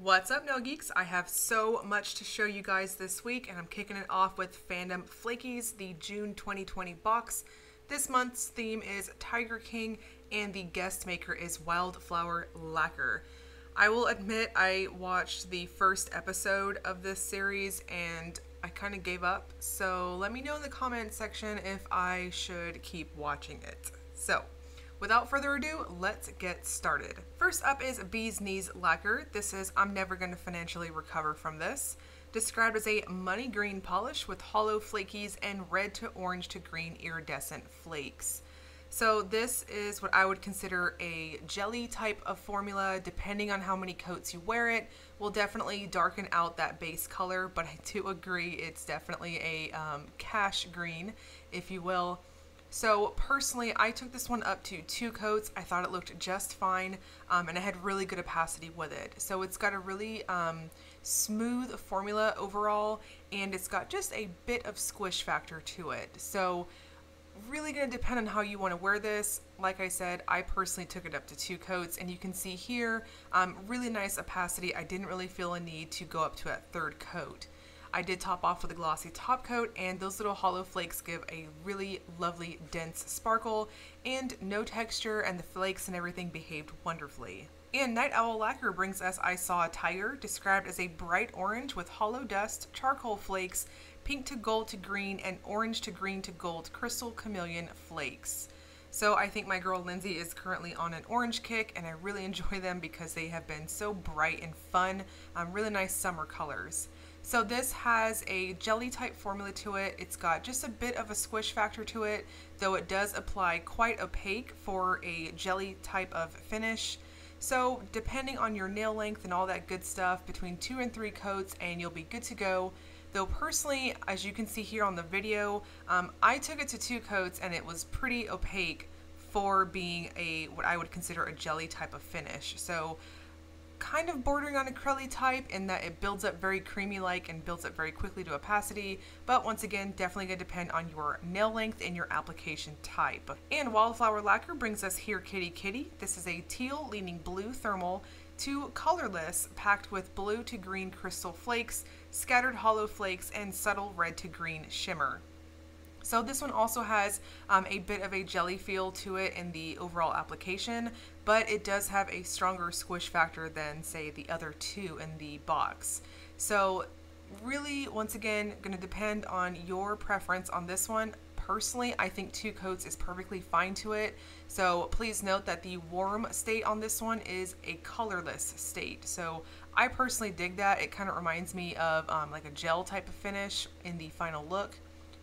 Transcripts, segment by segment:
What's up, Nail Geeks? I have so much to show you guys this week, and I'm kicking it off with Fandom Flakies, the June 2020 box. This month's theme is Tiger King, and the guest maker is Wildflower Lacquer. I will admit I watched the first episode of this series and I kind of gave up, so let me know in the comment section if I should keep watching it. So, without further ado, let's get started. First up is Bee's Knees Lacquer. This is I'm never going to financially recover from this. Described as a money green polish with hollow flakies and red to orange to green iridescent flakes. So this is what I would consider a jelly type of formula. Depending on how many coats you wear it, will definitely darken out that base color, but I do agree it's definitely a cash green, if you will. So personally, I took this one up to 2 coats. I thought it looked just fine, and I had really good opacity with it. So it's got a really smooth formula overall, and it's got just a bit of squish factor to it. So really going to depend on how you want to wear this. Like I said, I personally took it up to 2 coats, and you can see here, really nice opacity. I didn't really feel a need to go up to a 3rd coat. I did top off with a glossy top coat, and those little hollow flakes give a really lovely dense sparkle and no texture, and the flakes and everything behaved wonderfully. And Niteowl Lacquer brings us I Saw a Tiger, described as a bright orange with hollow dust, charcoal flakes, pink to gold to green, and orange to green to gold crystal chameleon flakes. So I think my girl Lindsay is currently on an orange kick, and I really enjoy them because they have been so bright and fun, really nice summer colors. So this has a jelly type formula to it. It's got just a bit of a squish factor to it, though it does apply quite opaque for a jelly type of finish. So depending on your nail length and all that good stuff, between 2 and 3 coats and you'll be good to go. Though personally, as you can see here on the video, I took it to 2 coats and it was pretty opaque for being what I would consider a jelly type of finish. So kind of bordering on a curly type in that it builds up very creamy like and builds up very quickly to opacity, but once again definitely going to depend on your nail length and your application type. And Wildflower Lacquer brings us Here Kitty Kitty. This is a teal leaning blue thermal to colorless, packed with blue to green crystal flakes, scattered hollow flakes, and subtle red to green shimmer. So this one also has a bit of a jelly feel to it in the overall application, but it does have a stronger squish factor than, say, the other 2 in the box. So really, once again, going to depend on your preference on this one. Personally, I think 2 coats is perfectly fine to it. So please note that the warm state on this one is a colorless state. So I personally dig that. It kind of reminds me of like a gel type of finish in the final look.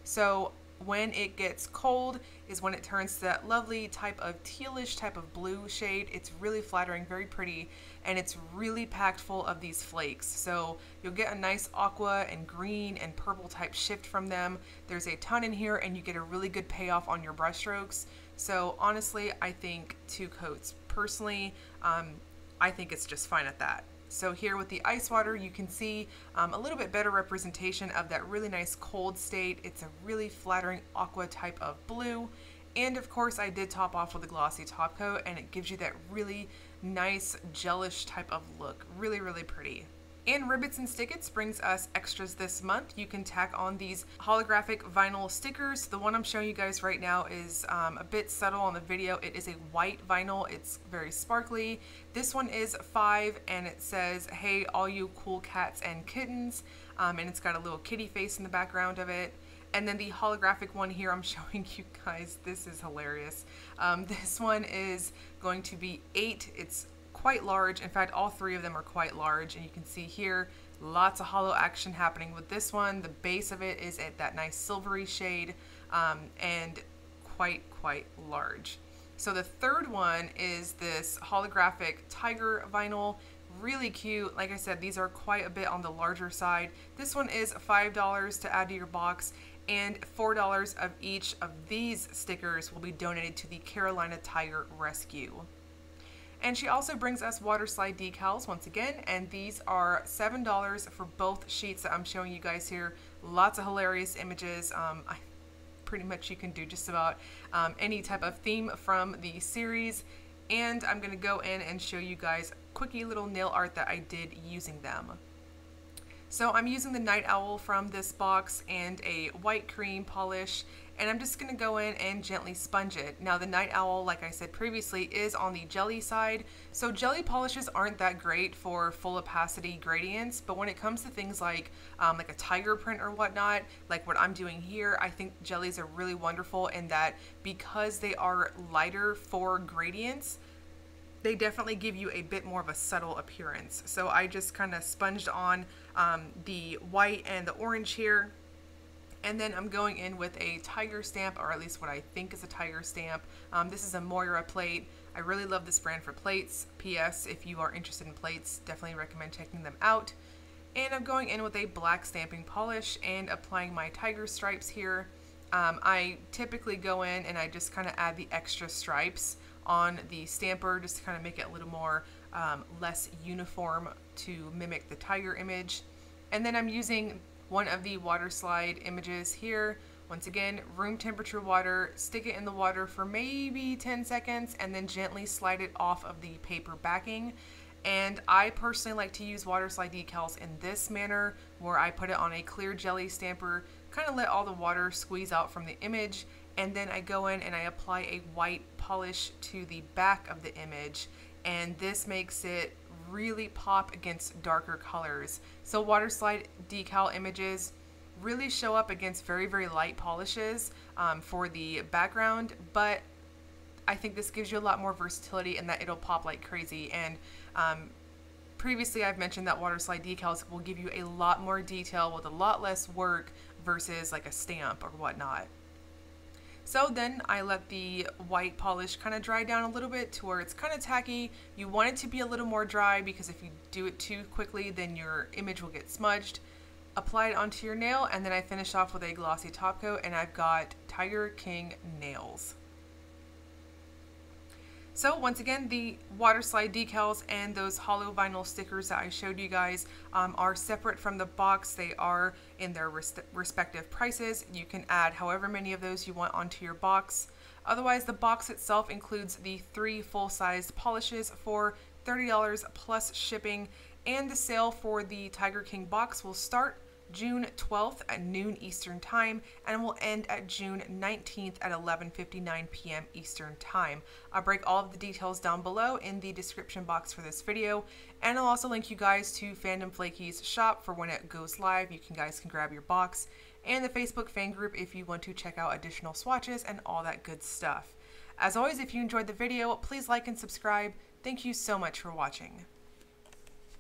So when it gets cold is when it turns to that lovely type of tealish type of blue shade. It's really flattering, very pretty, and it's really packed full of these flakes. So you'll get a nice aqua and green and purple type shift from them. There's a ton in here, and you get a really good payoff on your brush strokes. So honestly, I think 2 coats. Personally, I think it's just fine at that. So here with the ice water, you can see a little bit better representation of that really nice cold state. It's a really flattering aqua type of blue. And of course, I did top off with a glossy top coat, and it gives you that really nice gelish type of look. Really, really pretty. And Ribbits and Stickets brings us extras this month. You can tack on these holographic vinyl stickers. The one I'm showing you guys right now is a bit subtle on the video. It is a white vinyl. It's very sparkly. This one is 5, and it says, "Hey, all you cool cats and kittens," and it's got a little kitty face in the background of it. And then the holographic one here I'm showing you guys, this is hilarious. This one is going to be 8. It's quite large. In fact, all 3 of them are quite large, and you can see here lots of hollow action happening with this one. The base of it is at that nice silvery shade, and quite large. So the 3rd one is this holographic tiger vinyl. Really cute. Like I said, these are quite a bit on the larger side. This one is $5 to add to your box, and $4 of each of these stickers will be donated to the Carolina Tiger Rescue. And she also brings us waterslide decals once again, and these are $7 for both sheets that I'm showing you guys here. Lots of hilarious images. Pretty much you can do just about any type of theme from the series. And I'm going to go in and show you guys quickie little nail art that I did using them. So I'm using the Niteowl from this box and a white cream polish, and I'm just going to go in and gently sponge it. Now the Niteowl, like I said previously, is on the jelly side, so jelly polishes aren't that great for full opacity gradients, but when it comes to things like a tiger print or whatnot, like what I'm doing here, I think jellies are really wonderful in that because they are lighter for gradients, they definitely give you a bit more of a subtle appearance. So I just kind of sponged on the white and the orange here. And then I'm going in with a tiger stamp, or at least what I think is a tiger stamp. This is a Moira plate. I really love this brand for plates. P.S. If you are interested in plates, definitely recommend checking them out. And I'm going in with a black stamping polish and applying my tiger stripes here. I typically go in and I just kind of add the extra stripes on the stamper just to kind of make it a little more less uniform to mimic the tiger image. And then I'm using one of the water slide images here. Once again, room temperature water, stick it in the water for maybe 10 seconds and then gently slide it off of the paper backing. And I personally like to use water slide decals in this manner, where I put it on a clear jelly stamper, kind of let all the water squeeze out from the image, and then I go in and I apply a white polish to the back of the image, and this makes it really pop against darker colors. So water slide decal images really show up against very, very light polishes for the background, but I think this gives you a lot more versatility in that it'll pop like crazy. And previously I've mentioned that water slide decals will give you a lot more detail with a lot less work versus like a stamp or whatnot. So then I let the white polish kind of dry down a little bit to where it's kind of tacky. You want it to be a little more dry because if you do it too quickly, then your image will get smudged. Apply it onto your nail, and then I finish off with a glossy top coat, and I've got Tiger King nails. So once again, the water slide decals and those hollow vinyl stickers that I showed you guys are separate from the box. They are in their respective prices. You can add however many of those you want onto your box. Otherwise, the box itself includes the 3 full-sized polishes for $30 plus shipping, and the sale for the Tiger King box will start June 12th at noon Eastern Time and will end at June 19th at 11:59 p.m. Eastern Time. I'll break all of the details down below in the description box for this video, and I'll also link you guys to Fandom Flakies shop for when it goes live. You guys can grab your box, and the Facebook fan group if you want to check out additional swatches and all that good stuff. As always, if you enjoyed the video, please like and subscribe. Thank you so much for watching.